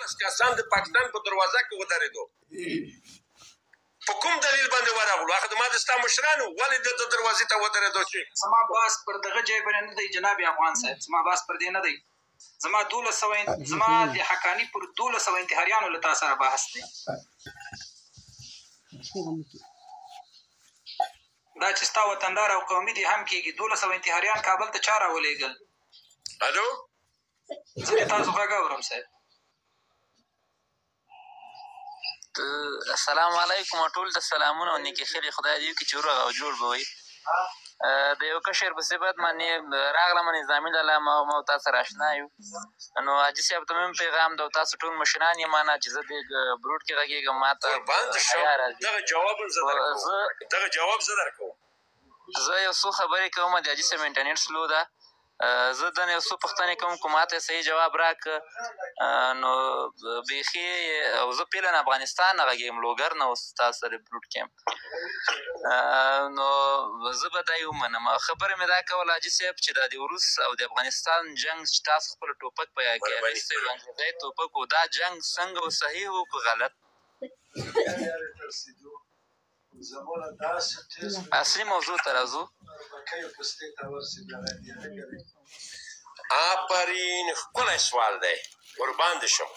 14 کسان د پاکستان په دروازه کې ودرېدو. په کوم دلیل باندې ورغلو؟ هغه ما د ستا مشرانو ولې د دروازې ته ودرېدو چې زما بحث پر دغه ځای باندې نه دی جناب افغان صاحب، زما بحث پر دې نه دی. زما د حقاني پر 1200 انتحاریانو له تا سره بحث دی. دا چې ستا وطندار او قومي دي هم کېږي. 1200 انتحاریان کابل ته چا راولېږل؟ الو زه د تاسو غږ اورم صاحب. السلام علیکم ټول ته سلامونه او نیکې خیرې خدای دې وکړي چې روغ او جوړ به وي. د یو کشر په صفت باندې راغلم نظامي لاله ما تاسو سره اشنا یو. نو حاجي صاحب ته مې پیغام د تاسو ټول مشران یې مانه چې زه د بروډ کې غږېږم ما ته دغه جواب زه درکوم. زه یو څو خبرې کوم د حاجي صاحب انټرنیټ سلو ده. زه د یو څو پوښتنې کوم که ماته صحیح جواب راکړه نو بیخي او زه پیلن افغانستان نه غږېږم لوګر نه اوس تاسو سره بروډ کې یم. نو زه به دا ومنم. خبره مې دا کوله حاجي صاحب چې دا د روس او د افغانستان جنګ چې تاسو خپل ټوپک په یاد کې اخیستی و انګریزی ټوپک و دا جنګ څنګه و صحیح و که غلط؟ اصلي موضوع ته راځو. آفرین ښکلی سوال دی ورباندې شم.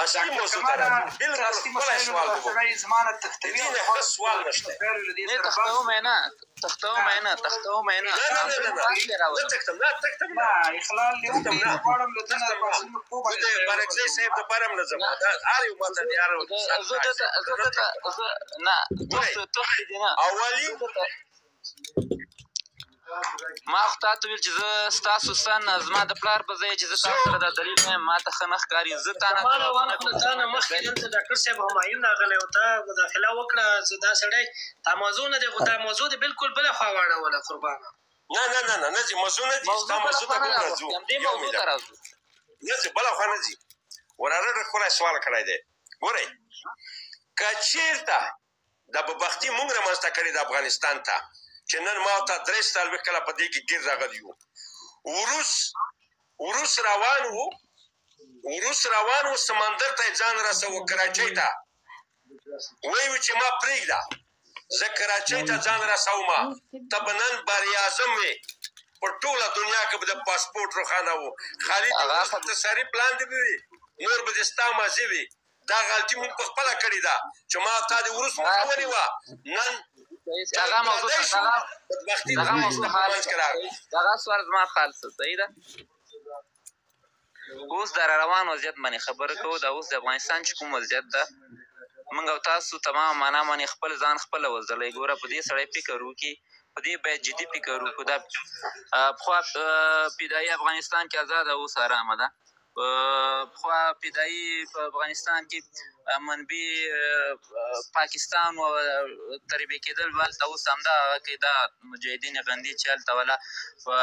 اصلي موضوع ته راځو. بالکل ښکلی سوال دی. دې نه ښه سوال نشته. نه تختوم یې نه نه تختم نه اخلال یو دی غواړم له دنه د بارکزی صاحب دپاره هم نه ځم. هر یو ماته د هر اولي ما خو تا ته ویل چې زه ستاسو سن زما د پلار په ځای چې زه تاسو سره دا دلیل نه یم ما ته ښه نه ښکاري. زه تا نه مخکې دلته ډاکټر صاحب همایون راغلی و تا مداخله وکړه. زه دا سړی دا موضوع نه دی خو دا موضوع د بالکل بله خوا واړوله قربانه. نه ځي موضوع نه ځي ستا موضوع ته بل راځو دې موضوع ته راځو. نه ځي بله خوا نه ځي. وراره ډېر ښکلی سوال کړی دی. ګورئ که چېرته دا بدبختي موږ رامنځته کړې د افغانستان ته چې نن ما ته 43 کاله په دې کې ګیر راغلي یو. وروس روان و سمندر ته یې ځان رسوه کراچۍ ته. وایي چې ما پرېږده زه کراچۍ ته ځان رسوم ته به نن بریاعظم وې په ټوله دنیا کې به د پاسپورټ روښانه و. خالي د تصرف لاندې به وي نور به د ستا ماضي وي. دا غلطي موږ په خپله کړې ده چې ما تا د وروس مخه ونیوه. نن دغه سوال زما خالصه صحیح ده. اوس د روان وضعیت باندې خبره کوو. دا اوس د افغانستان چې کوم وضعیت ده موږ او تاسو تمام معنا باندې خپل ځان خپله وزلی. ګوره په دې سړی فکر وکړي په دې باید جدي فکر وکړو. دا پخوا پیدایي افغانستان کې ازاده اوس ارامه ده. پخوا پیدایي په افغانستان کې منبع پاکستان و تربیه کېدل هلته اوس همدغه کې دا مجاهدین غندي چې هلته وله په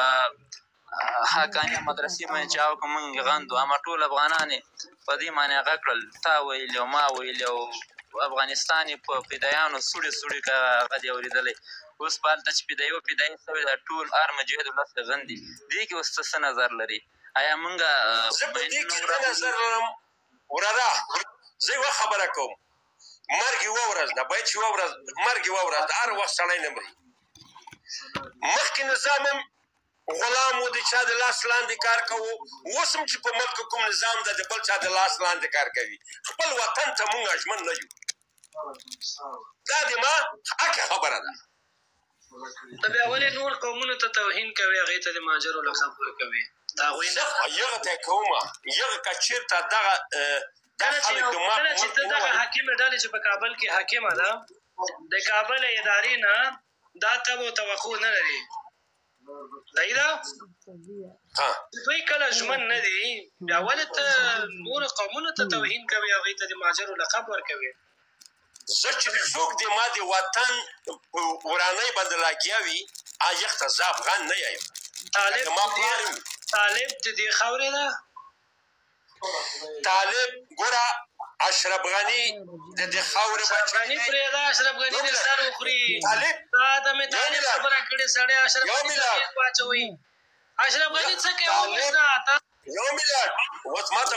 حقانیه مدرسې باندې چې هغه موږ غندو همه ټول افغانان یې په دې باندې هغه کړل. تا ویلي او ما ویلي او افغانستان یې په فدایانو سوړې هغه دی اورېدلی. اوس په هلته چې فدایي سوې ده ټول هر مجاهد ولس غندي. دې کې اوس ته څه نظر لري؟ آیا موږ زه په دې کې څه نظر لرم وراره زه یوه خبره کوم. مرګ یوه ورځ ده باید چې یوه ورځ مرګ یوه ورځ ده. هر وخت سړی نه مري. مخکې نظام هم غلام و د چا د لاس لاندې کار کوو. اوس هم چې په ملک کوم نظام ده د بل چا د لاس لاندې کار کوي. خپل وطن ته موږ ژمن نه یو. دا د ما حقه خبره ده. ته بیا ولې نور قومونو ته توهین کوې هغې ته د مهاجرو لقب ورکوې؟ د هغوی نه یغه ته یې کوم یغه که چېرته دغه کله چې ته دغه حاکمه ډلې چې په کابل کې حاکمه ده د کابل ادارې نه دا تب او توقع نه لري صحیح ده؟ دوی کله ژمن نه دي بیا ولې ته نورو قومونو ته توهین کوې هغوی ته د مهاجرو لقب ورکوې؟ زه چې څوک د ما د وطن په ورانۍ باندې لاګیا وي یخ ته زه افغان نه یم. طالب د دې خاورې ده؟ طالب ګوره اشرف غني د دې خاورې اشرف غني پرېږده اشرف غني دې سر وخوري. تا ته مې طالب خبره کړې سړی اشرف غني ته واچوئ. اشرف غني څه کوي اوس نه یو ملت اوس ما ته